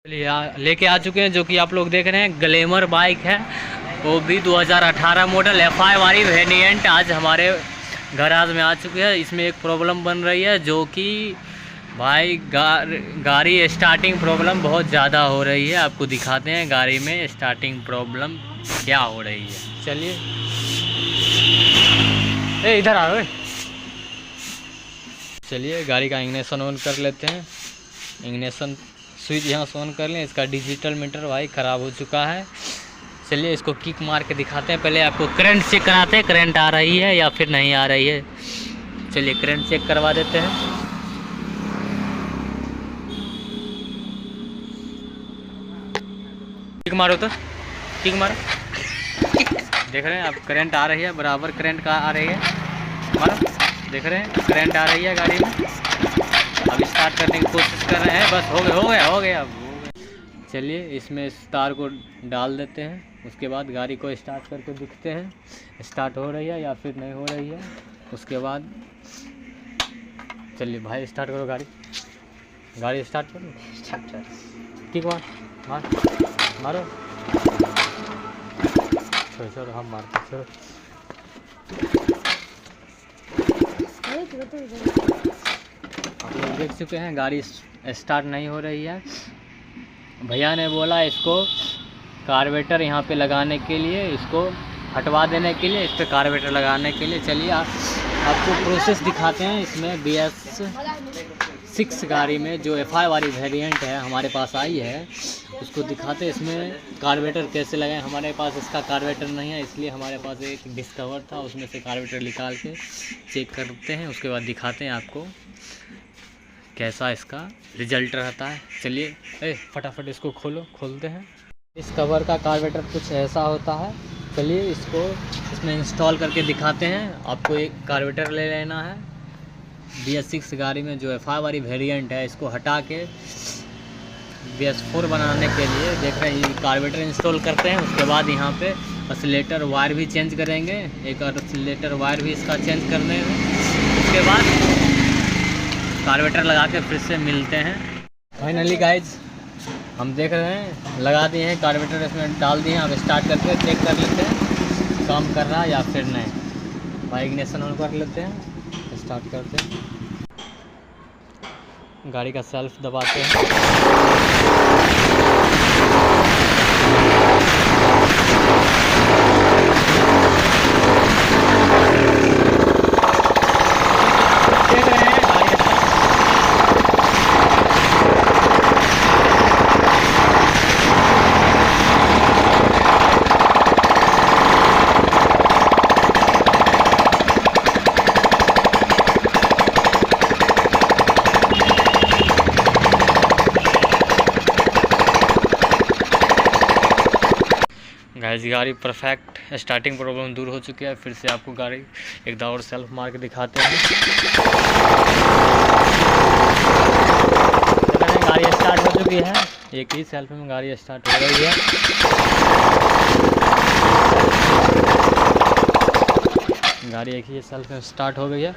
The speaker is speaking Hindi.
लेके आ चुके हैं, जो कि आप लोग देख रहे हैं ग्लैमर बाइक है, वो भी 2018 मॉडल FI वाली वेरिएंट आज हमारे गराज में आ चुकी है। इसमें एक प्रॉब्लम बन रही है, जो कि भाई गाड़ी स्टार्टिंग प्रॉब्लम बहुत ज़्यादा हो रही है। आपको दिखाते हैं गाड़ी में स्टार्टिंग प्रॉब्लम क्या हो रही है। चलिए इधर आ रहे, चलिए गाड़ी का इग्निशन ऑन कर लेते हैं। इग्निशन स्विच यहाँ से ऑन कर लें। इसका डिजिटल मीटर भाई ख़राब हो चुका है। चलिए इसको किक मार के दिखाते हैं। पहले आपको करंट चेक कराते हैं, करंट आ रही है या फिर नहीं आ रही है। चलिए करंट चेक करवा देते हैं। किक मारो तो, किक मारो। देख रहे हैं आप, करंट आ रही है, बराबर करंट का आ रही है। मारो, देख रहे हैं करंट आ रही है गाड़ी में। अब स्टार्ट करने की कोशिश कर रहे हैं, बस हो गया अब हो गया। चलिए इसमें इस तार को डाल देते हैं। उसके बाद गाड़ी को स्टार्ट करके दिखते हैं स्टार्ट हो रही है या फिर नहीं हो रही है। उसके बाद चलिए भाई स्टार्ट करो, गाड़ी स्टार्ट करो। ठीक मारो छोड़ो हम मारते छोड़ो। आप लोग देख चुके हैं गाड़ी स्टार्ट नहीं हो रही है। भैया ने बोला इसको कार्बोरेटर यहाँ पे लगाने के लिए, इसको हटवा देने के लिए, इस पर कार्बोरेटर लगाने के लिए। चलिए आपको प्रोसेस दिखाते हैं। इसमें BS6 गाड़ी में जो FI वाली वेरिएंट है हमारे पास आई है, उसको दिखाते हैं इसमें कार्बोरेटर कैसे लगाएं। हमारे पास इसका कार्बोरेटर नहीं है, इसलिए हमारे पास एक डिस्कवर था, उसमें से कार्बोरेटर निकाल के चेक करते हैं। उसके बाद दिखाते हैं आपको कैसा इसका रिजल्ट रहता है। चलिए फटाफट इसको खोलते हैं। इस कवर का कार्बोरेटर कुछ ऐसा होता है। चलिए इसमें इंस्टॉल करके दिखाते हैं। आपको एक कार्बोरेटर ले लेना है। BS6 गाड़ी में जो FI वाली वेरिएंट है, इसको हटा के BS4 बनाने के लिए देख रहे हैं कार्बोरेटर इंस्टॉल करते हैं। उसके बाद यहाँ पे ऑसिलेटर वायर भी चेंज करेंगे, एक ऑसिलेटर वायर भी इसका चेंज करने हैं। उसके बाद कार्बोरेटर लगा के फिर से मिलते हैं। फाइनली गाइज हम देख रहे हैं लगा दिए हैं कार्बोरेटर, इसमें डाल दिए हैं। अब स्टार्ट करके चेक कर लेते हैं काम कर रहा है या फिर नहीं। भाई इग्निशन ऑन कर लेते हैं, स्टार्ट करते हैं, गाड़ी का सेल्फ दबाते हैं। गाड़ी परफेक्ट स्टार्टिंग प्रॉब्लम दूर हो चुकी है। फिर से आपको गाड़ी एक दौर सेल्फ मार के दिखाते हैं। गाड़ी स्टार्ट हो चुकी है, एक ही सेल्फ में गाड़ी स्टार्ट हो रही है। गाड़ी एक ही सेल्फ में स्टार्ट हो गई है।